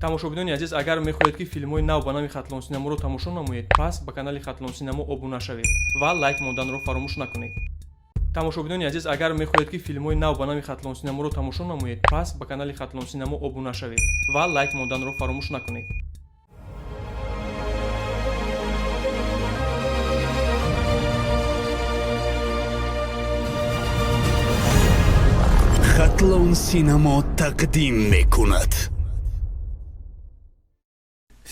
тамошобинони азиз, агар мехоҳед ки филмҳои нав ба нави Хатлон Синаморо тамошо намоед, пас ба канали Хатлон Синамо обуна шавед ва лайк монданро фаромӯш накунед. тамошобинони азиз, агар мехоҳед ки филмҳои нав ба нави Хатлон Синаморо тамошо намоед, пас ба канали Хатлон Синамо обуна шавед ва лайк монданро фаромӯш накунед. Хатлон Синамо тақдим мекунад.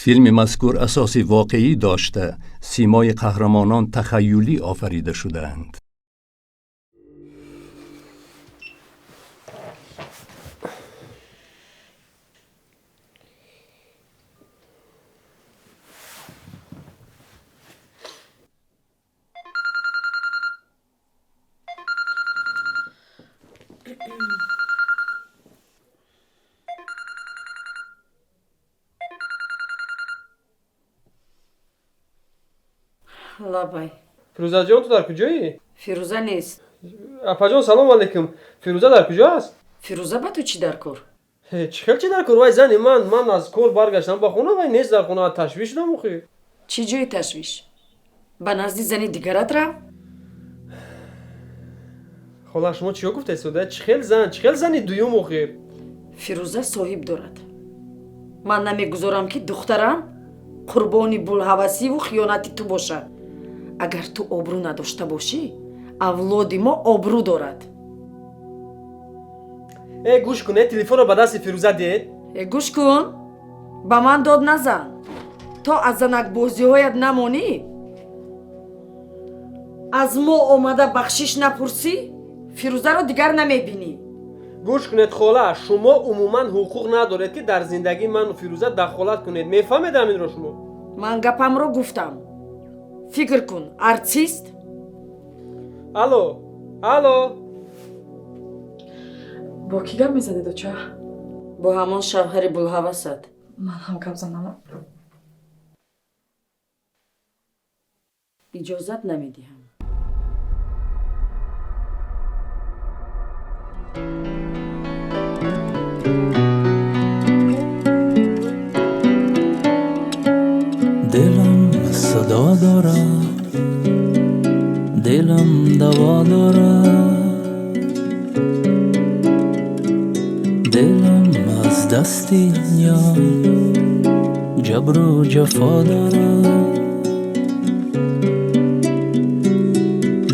فیلم مذکور اساسی واقعی داشته، سیمای قهرمانان تخیلی آفریده شده‌اند. Лабай. фирӯзаҷон, ту дар куҷоӣ? Фирӯза нест. Апаҷон, салом алейкум. Фирӯза дар куҷо аст? Фирӯза ба ту чӣ дар кор? Чӣ хел чӣ дар кор? Вай зани ман аз кор баргаштам ба хона, вай нест дар хона. Ташвиш шудам охир. Чӣ ҷои ташвиш? Ба назди зани дигарат рав? Хола, шумо чиё гуфтаед? Чӣ хел зани дуюм охир? Фирӯза соҳиб дорад. Ман намегузорам ки духтарам қурбони булҳавасиву хиёнати ту бошад. Агар ту обрӯ надошта бошӣ, авлоди мо обрӯ дорад. Гӯш кун, телефонро ба дасти Фирӯза диҳед? Гӯш кун, ба ман дод назан. То аз занакбозиҳоят намонӣ? Аз мо омада бахшиш напурсӣ? Фирӯзаро дигар намебинӣ. гӯш кунед хола, шумо умуман ҳуқуқ надоред ки дар зиндагии ману Фирӯза дахолат кунед. Мефаҳмед ҳаминро шумо? Ман гапамро гуфтам. Фикр кун, артист? Алло. با کی گپ میزدی دوچه؟ бо ҳамон шавҳари булҳавасат. من هم گپ زنم. иҷозат намедиҳам. دلم صدا دارد، دلم دوا دارد، دلم از دستی یار جبر و جفا دارد.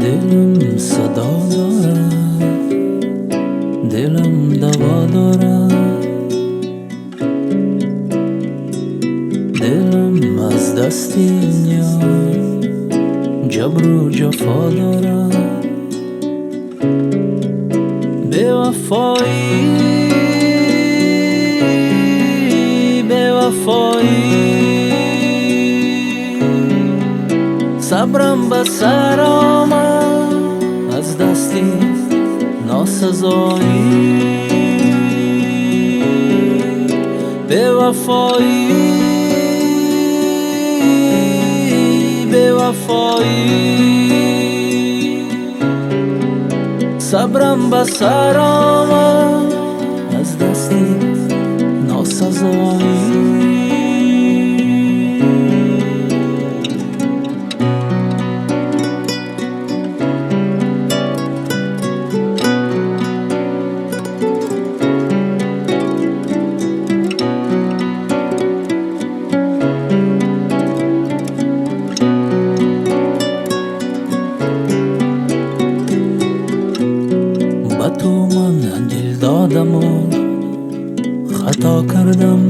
دلم صدا دارد، دلم دوا دارد، دلم از دستی یار جبر و جفا دارد. بی‌وفایی صبرم به سر آمد از دستی ناسزایی. بی‌وفایی صبرم به سر آمد از دستی ناسزایی. دادم و خطا کردم،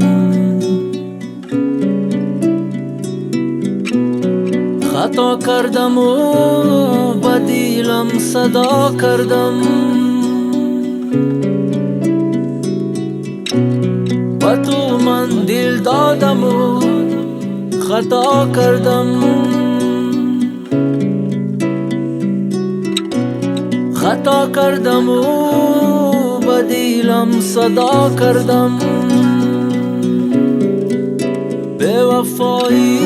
خطا کردم و با دیلم صدا کردم. با تو من دل دادم و خطا کردم، خطا کردم و با دیلم صدا کردم. بی‌وفایی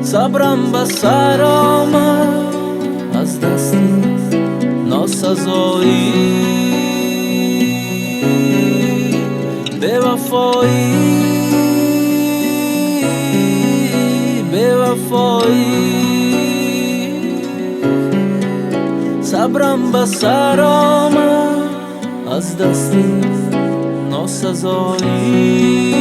صبرم به سر آمد از دستی ناسزایی بی‌وفایی صبرم به سر آمد از دست ناسزایی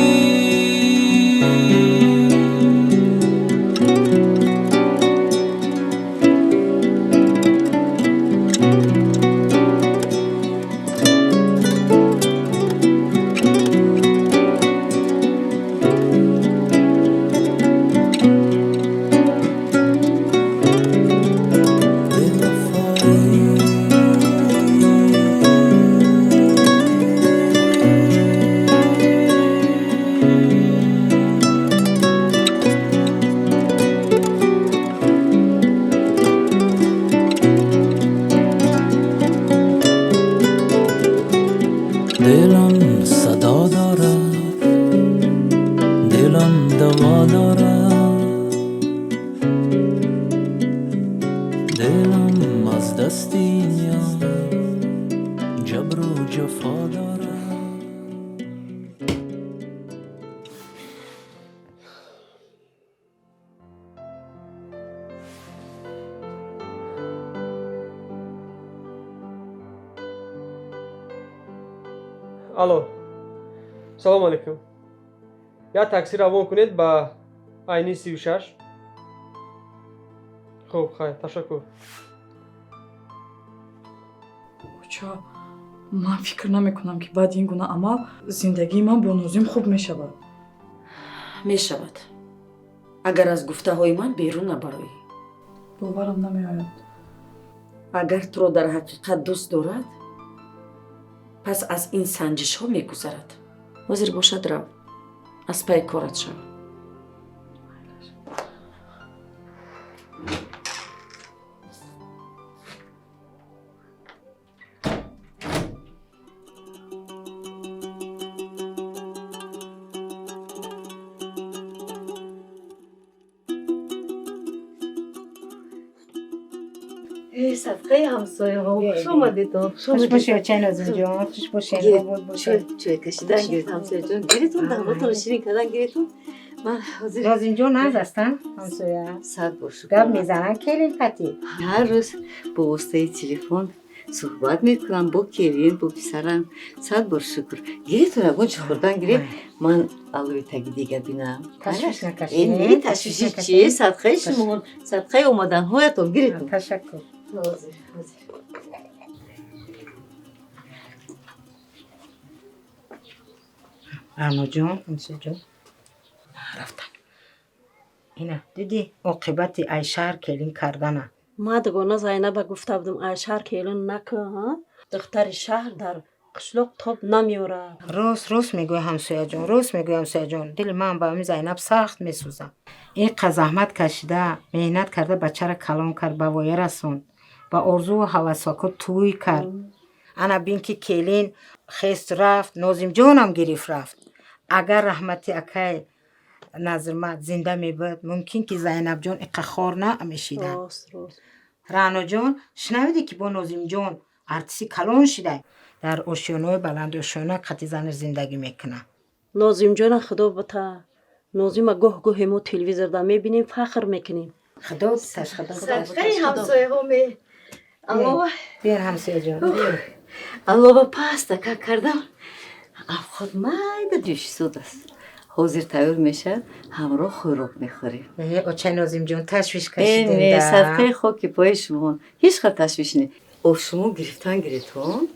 دلم صدا دارد دلم دوا دارد دلم از دست این یار جبر و جفا دارد алло салому алейкум як такси равон кунед ба айни 36 хуб хайр ташаккур боча ман фикр намекунам ки баъди ин гуна амал зиндагии ман бо нозим хуб мешавад мешавад агар аз гуфтаҳои ман берун набароӣ боварам намеояд агар туро дар ҳақиқат дӯст дорад пас аз ин санҷишҳо мегузарад ҳозир бошад рав аз пай корат шав صدقه همسایه ها خوش آمدید خوش باشید چای نازم جان خوش باشید آباد باشید چای کشیدن گیرید همسایه جان گیریتون دعواتون رو شیرین کردن گیریتون من حاضر نازم جان از هستن همسایه صد باشه گپ میزنن کلین قطی هر روز با واسطه تلفن صحبت میکنم با کلین با پسرم صد بار شکر گیریتون رو چه خوردن گیرید من الوی تگی دیگه بینم تشویش نکشید این تشویشی چیه صدقه شما صدقه اومدن هایتون گیریتون تشکر حاضر رانو جان همسایه جان رفتن اینا دیدی عاقبت ای شهر کلین کردنه ما دگونه زینب گفته بودم ای شهر کلین نکه ها دختر شهر در قشلق تاب نمیوره راست میگوی همسایه جان راست میگوی همسایه جان دل من با همین زینب سخت میسوزم این زحمت کشیده مهنت کرده بچه را کلان کرد به وایه رسوند با آرزو و هوساکو توی کرد انا بین که کلین خیست رفت نازم جانم گرفت رفت اگر رحمتی اکای نظرمت زنده می بود ممکن که زینب جان اقخار نه میشیدن رانا جان شنویدی که با نازم جان ارتسی کلان شده در اوشیانوی بلند اوشیانو قطی زن زندگی میکنه نازم جان خدا بتا نازم گوه ما تلویزر دا میبینیم فخر میکنیم خدا بتاش خدا صدقه همسایه ها می الله بیر همسایه جان الله با پاستا که کردم خود مایده جوش سود است حاضر تیار میشه همراه خوراک میخوریم اوچه نازم جان تشویش این کشیدین صدقه خاک پای شما هیچ خط تشویش نی او شما گرفتون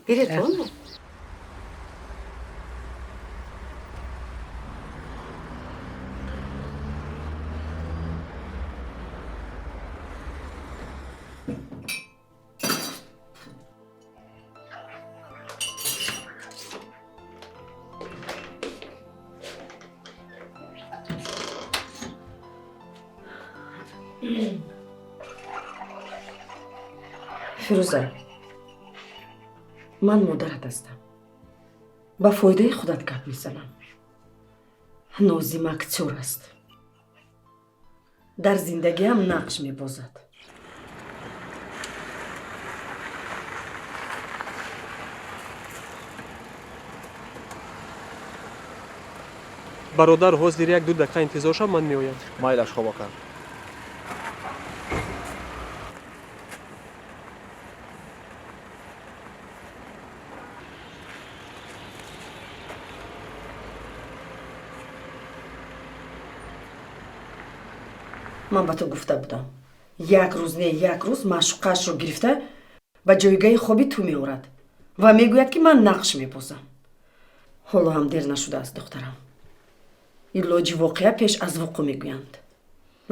фирӯза ман модарат ҳастам ба фоидаи худат гап мезанам нозим актёр аст дар зиндагиам нақш мебозад бародар ҳозир 1-2 дақиқа интизор шав, ман меоям. майлаш хобо кар. ман ба ту гуфта будам як рӯз не як рӯз маъшуқаашро гирифта ба ҷойгоҳи хоби ту меорад ва мегӯяд ки ман нақш мебозам. ҳоло ҳам дер нашудааст духтарам. илоҷи воқеа пеш аз вуқӯъ мегӯянд.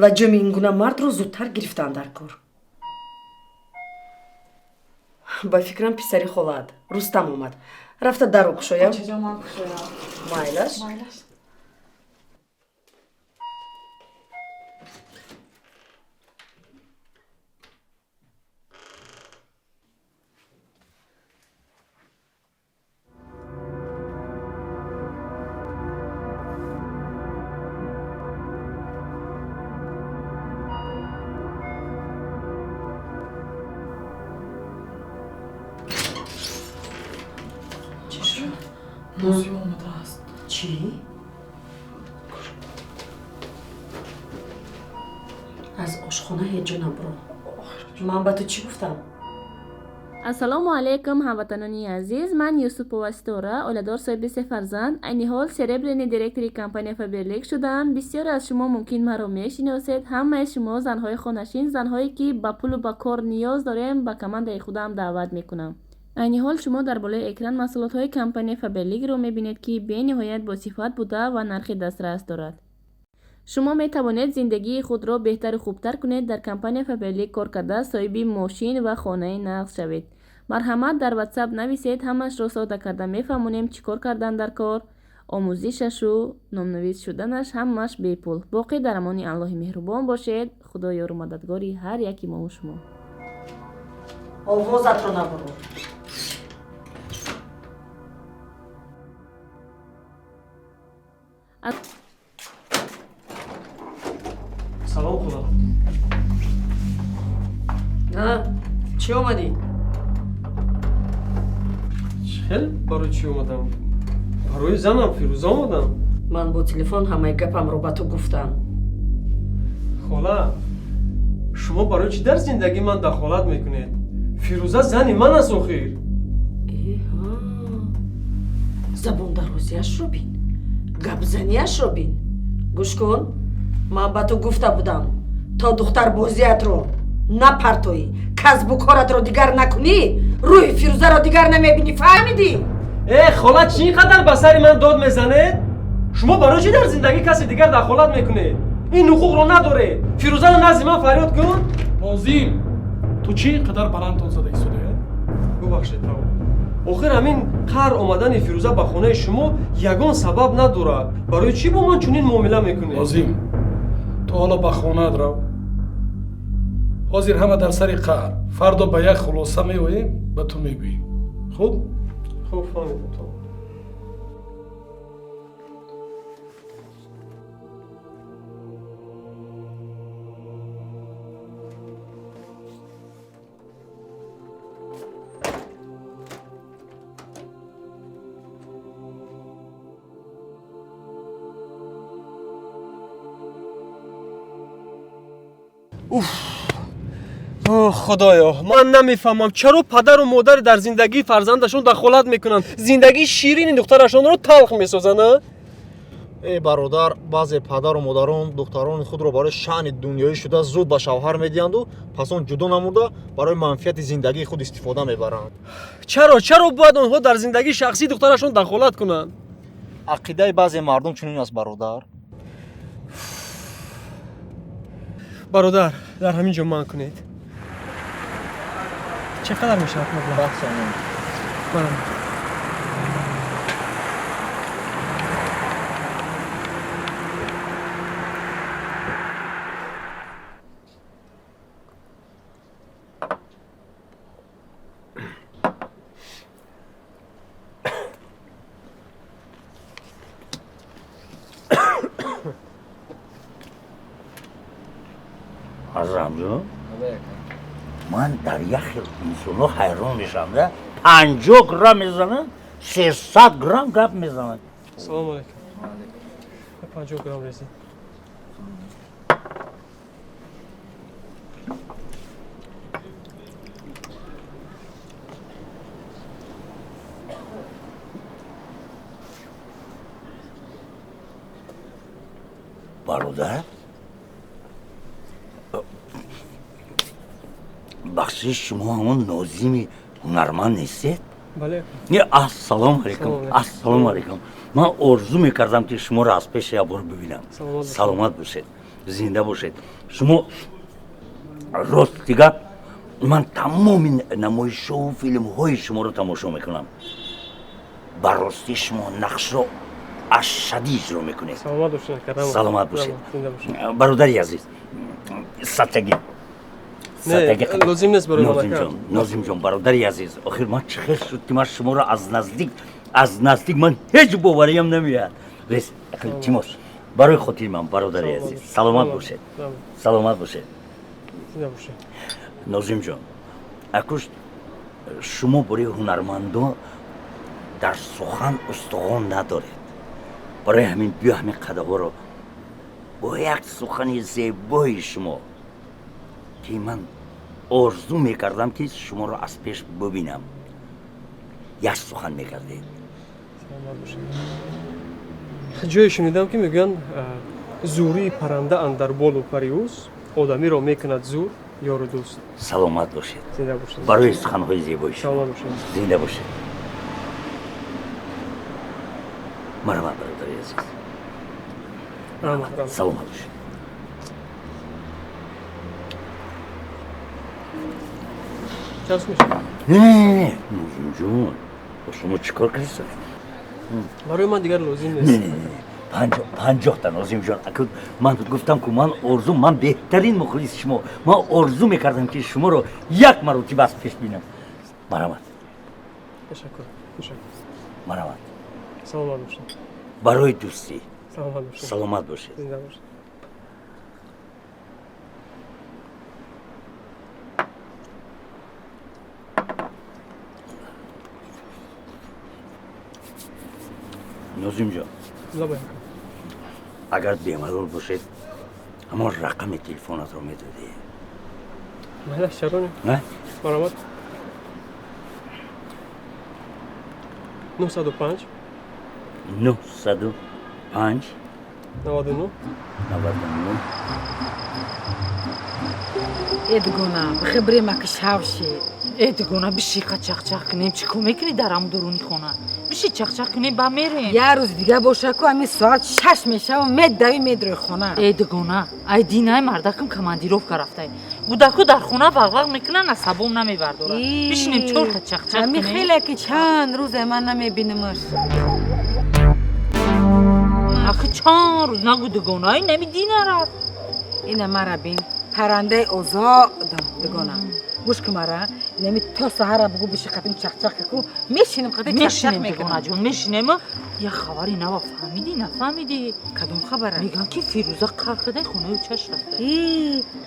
лаҷоми ин гуна мардро зудтар гирифтаанд дар кор. ба фикрам писари холаат рустам омад. рафта даро кушоям. Чаҷа ман кушоям. майлаш. нозим омадааст. чӣ? аз ошхона ҳеҷ ҷо набро. ман ба ту чӣ гуфтам? ассалому алайкум ҳамватанони азиз, ман юсупова Ситора, оиладор соҳиби 3 фарзанд, айни ҳол серебряни директори компания Faberlic шудам. бисёре аз шумо мумкин маро мешиносед. ҳамаи шумо занҳои хонашин, занҳое ки ба пулу ба кор ниёз дорем, ба командаи худам даъват мекунам. айни ҳол шумо дар болои экран маҳсулотҳои компания Faberlicро мебинед ки бениҳоят босифат буда ва нархи дастрас дорад. шумо метавонед зиндагии худро беҳтару хубтар кунед. дар компания Faberlic кор карда соҳиби мошин ва хонаи нағз шавед. марҳамат, дар WhatsApp нависед, ҳамашро сода карда мефаҳмонем чӣ кор кардан дар кор, омӯзишашу номнавис шуданаш ҳамаш бепул. боқӣ дар амони Аллоҳи меҳрубон бошед. худо ёру мададгори ҳар яки мову шумо. овозатро набуро. салом худо. чӣ омадӣ? хел барои чӣ омадам? барои занам Фирӯза омадам. ман бо телефон ҳамаи гапамро ба ту гуфтам. хола, шумо барои чӣ дар зиндагии ман дахолат мекунед? Фирӯза зани ман аст охир. забондарозиашро бин, гапзаниашро бин. гӯш кун, ман ба ту гуфта будам то духтарбозиятро напартоӣ, касбу коратро дигар накунӣ, рӯи Фирӯзаро дигар намебинӣ, фаҳмидӣ? хола, чӣ қадар ба сари ман дод мезанед? шумо барои чӣ дар зиндагии каси дигар дахолат мекунед? ин ҳуқуқро надоред. Фирӯзаро назди ман фарёд кун. нозим, ту чӣ ин қадар баландтон зада истодаед? бубахшед раво. охир ҳамин қаҳр омадани Фирӯза ба хонаи шумо ягон сабаб надорад. барои чӣ бо ман чунин муомила мекунед? нозим, ту ҳоло ба хонаат рав. ҳозир ҳама дар сари қаҳр. фардо ба як хулоса меоем, ба ту мегӯем. хуб? хуб, фаҳмидам. خدایا من نمیفهمم چرا پدر و مادر در زندگی فرزندشون دخالت میکنن. زندگی شیرین دخترشون رو تلخ میسازن. ای برادر، بعضی پدر و مادران دختران خود رو برای شأن دنیایی شده زود به شوهر میدهند و پس اون جدا نموده برای منفعت زندگی خود استفاده میبرند. چرا باید اونها در زندگی شخصی دخترشون دخالت کنن؟ عقیده بعضی مردم چنین است برادر. برادر در همین جا من کنید. چقدر میشه مبلغ؟ 10 سوم. عزیزم من در یخ انسانو حیران میشم ده 50 گرم میزنن 300 گرم گپ میزنن. سلام علیکم. 50 گرم رسید. برادر بخشش شما همون نازیمی هنرمند نیستید؟ بله. السلام علیکم. السلام علیکم. من آرزو میکردم که شما را از پیش یابور ببینم. سلامت باشید. زنده باشید. شما راست دیگه من تمام نمایش و فیلم های شما رو تماشا میکنم. براستی شما نقش رو اشدی اجرا میکنید. سلامت باشید. سلامت باشید. برادری عزیز ستگی نه لازم نیست برای نازیم جان برادری عزیز آخر من چه شد که من شما را از نزدیک من هیچ باوریم نمیاد. رس تیموش برای خاطر من برادری عزیز سلامت باشید. سلامت باشید. نازیم جان اکوش شما برای هنرمندان در سخن استخوان ندارید. برای همین بیا همین قدها رو با یک سخن زیبای شما که من آرزو میکردم که شما رو از پیش ببینم یک سخن میکردید. جای شنیدم که میگن زوری پرنده اندر بال و پریوز آدمی را میکند زور یار و دوست. سلامت باشید. زنده باشید. برای سخنهای زیبای شما. سلامت باشید. زنده باشید. مرحبا برادری عزیز. سلامت باشید. چرس میشه؟ نه نازیم جون با شما چیکار کردید؟ برای من دیگر لازم نیست. 50 تا نازیم جان من گفتم که من بهترین مخلص شما من آرزو میکردم که شما رو یک مرتبه از پیش بینم. مرحمت. تشکر. مرحمت. سلامت باشید. برای دوستی. سلامت باشید. سلامت باشید. زنده باشید. نازیم جان اگر بیمالول باشید همون رقم تلفنت رو میدادی. مهلا شرونه؟ نه؟ مرحمت. 905 99 ادگونا خبری مکش هاوشی ادگونا بشی قچاق کنیم چیکار میکنی در هم درونی خونه بشی چاق کنیم با میریم یه روز دیگه باشه که همین ساعت 6 میشه و میدوی خونه. ادگونا ای دینای مردکم کماندیروف رفته بودکو در خونه وقوق میکنن عصبم نمیبرداره بشینیم چرت چاق کنیم. همین خیلی که چند روز من نمیبینمش. آخه چند روز نگو دگونایی نمیدینه رفت. اینه مرا بین پرنده اوزا دگونا گوش که مرا نمی تا سهر بگو بشی قدیم چاق کو میشینیم قدیم چاق میکنم جون میشینیم. یه خبری نوا فهمیدی نفهمیدی؟ کدوم خبره؟ میگن که فیروزه قرقده خونه و چش رفته.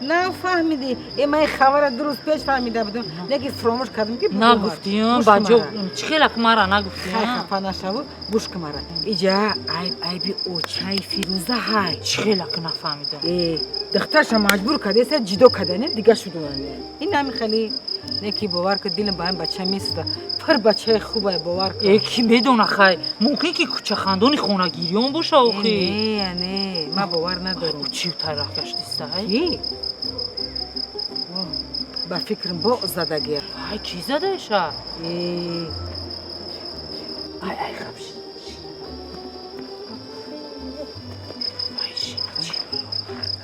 نه فهمیدی من خبر درست پیش فهمیده بودم نگی فراموش کردم که نگفتیم بچه چخیلک مرا نگفتیم خفه نشو گوش که مرا ایجا عیبی اوچای فیروزه های چخیلک نفهمیدم دخترش مجبور کرده سه جدو کردنه دیگه شدونه این نمی خیلی نکی باور که دلم با این بچه میسوده پر بچه خوبه باور کن کی بدونه خی ممکن که کوچه خندونی خونه گیریون باشه آخی نه من باور ندارم چی ترخ گشتیسته کی با فکرم با زدگی ای کی زده شه ای خبش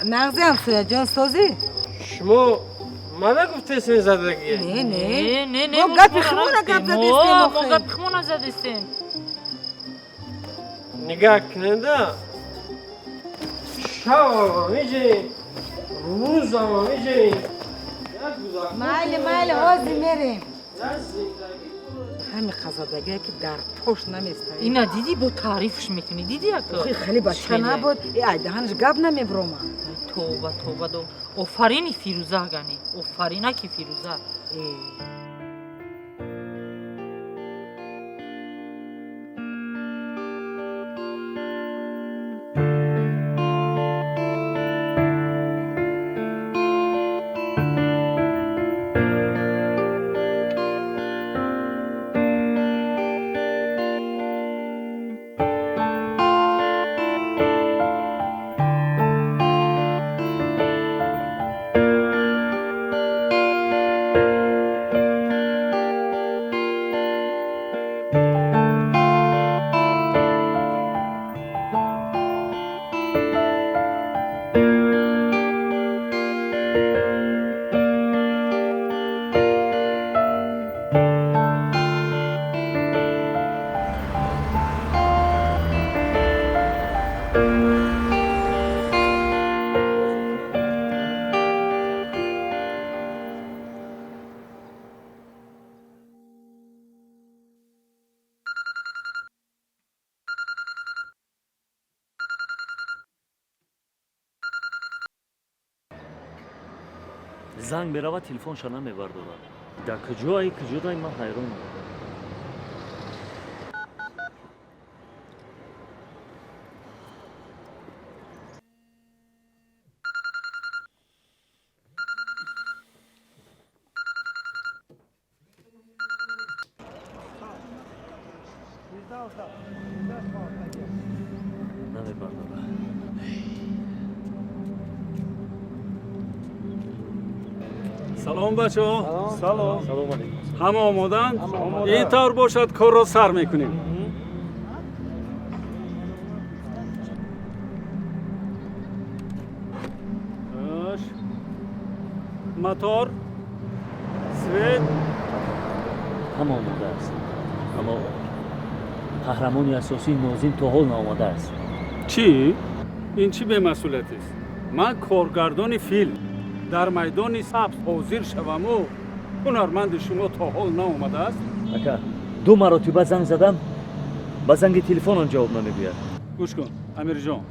نغزی هم سویا جان سازی شما من نگفته اسم زدگیه. نه ما گپ خمونه گپ زدیستیم ما گپ خمونه زدیستیم نگاه کننده شب میجین روز هم میجین مایل هازی میریم همین خزادگی که در پشت نمیسته اینا دیدی با تعریفش میکنی دیدی اکا خیلی بچه نبود ای دهنش گپ نمیبرومه توبه دو آفرینی فیروزه گنی آفرینه که فیروزه занг меравад телефонша намебардорад. дар куҷои ман ҳайронам. салом бачаҳо. Салом. ҳама омоданд? ин тавр бошад корро сар мекунем. хош. мотор, свет. ҳама омода аст. аммо қаҳрамони асосии нозим то ҳол наомадааст. чӣ? ин чӣ бемасъулиятест? ман коргардони филм дар майдони сабз ҳозир шаваму ҳунарманди шумо то ҳол наомадааст? ака 2 маротиба занг задам, ба занги телефонам ҷавоб намегӯяд. гӯш кун амирҷон,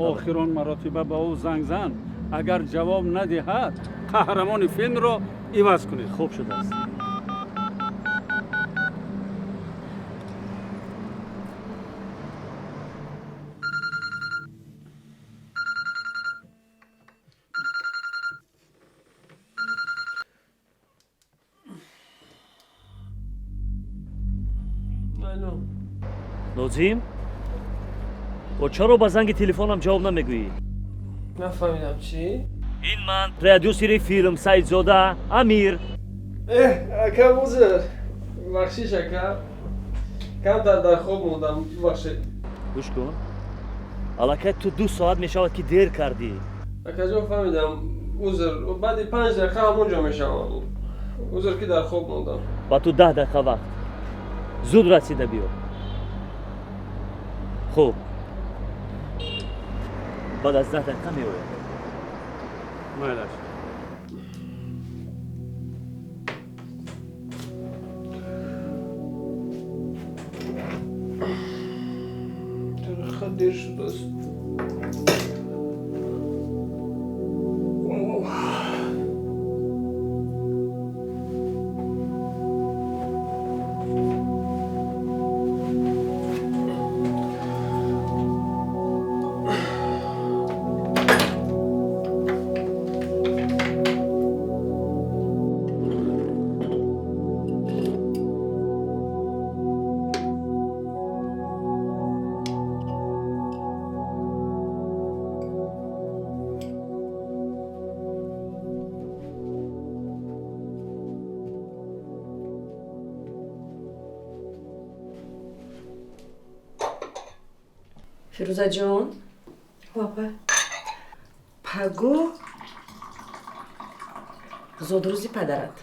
охирон маротиба ба ӯ занг зан, агар ҷавоб надиҳад қаҳрамони филмро иваз кунед. хуб шудааст. нозим, чаро ба занги телефонам ҷавоб намегӯӣ? нафаҳмидам чӣ? ин ман продюсери филм Саидзода Амир. ака узр, бахшиш ака. камтар дар хоб мондам, бахшед. гӯш кун. аллакай ту 2 соат мешавад ки дер кардӣ. акаҷон фаҳмидам, узр, баъди 5 дақиқа ҳамон ҷо мешавам. узр ки дар хоб мондам. ба ту 10 дақиқа вақт. зуд расида биё. хуб. баъд аз 10 дақиқа меояд. майлаш. дақиқа дер шудааст. фирӯзаҷон, пагу зодрӯзи падарат.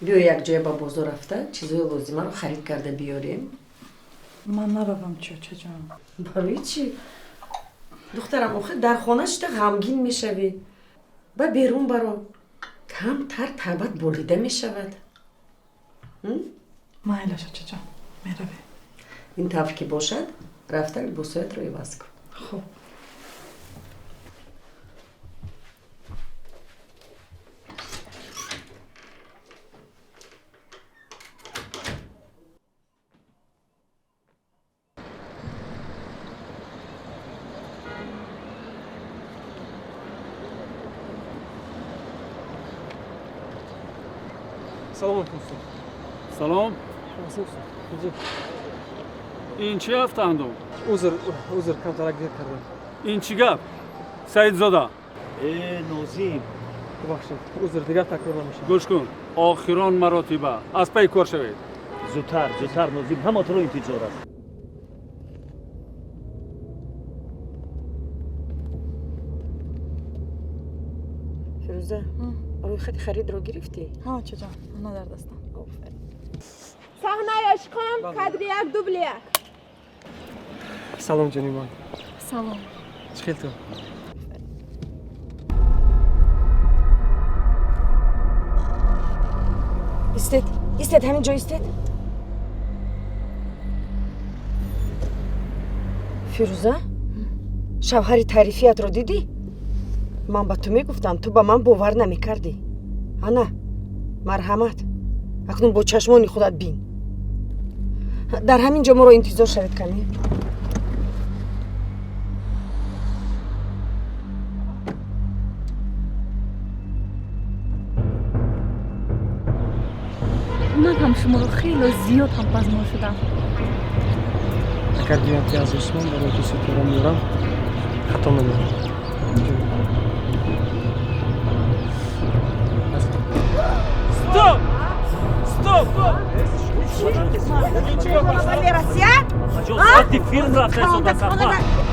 биё якҷоя ба бозор рафта чизои лозимаро харид карда биёрем. ман наравам чочаҷон. барои чӣ? духтарам, охир дар хона шуда ғамгин мешавӣ. ба берун баро. камтар табат болида мешавад. майла чочаҷон, меравем. ин тавр ки бошад, рафта либосоятро иваз кун. хуб. салом алейкум. салом. ин чӣ ҳафтаандум? узр, камтарак дер кардам. ин чӣ гап? Саидзода. нозим. бубахшед, узр, дигар такрор намешавад. гӯш кун, охирон маротиба аз пай кор шавед. зудтар нозим, ҳамаатро интиҷор аст. фирӯза, рӯйхати харидро гирифтӣ? ҳа чаҷон, ана дар дастам. саҳнаи ашқон қадри 1 дубли 1. салом ҷонибон. салом. чӣ хел ту? истед, ҳамин ҷо истед. фирӯза, шавҳари таърифиятро дидӣ? ман ба ту мегуфтам, ту ба ман бовар намекардӣ. ана марҳамат, акнун бо чашмони худат бин. дар ҳамин ҷо моро интизор шавед каме. من هم شما رو خیلی زیاد هم پزمار شدم. اگر بگم که از عثمان برای کسی تو رو میارم خطا نمیدونم. Стоп! Стоп! Валера, сядь! Ты фильм растешь,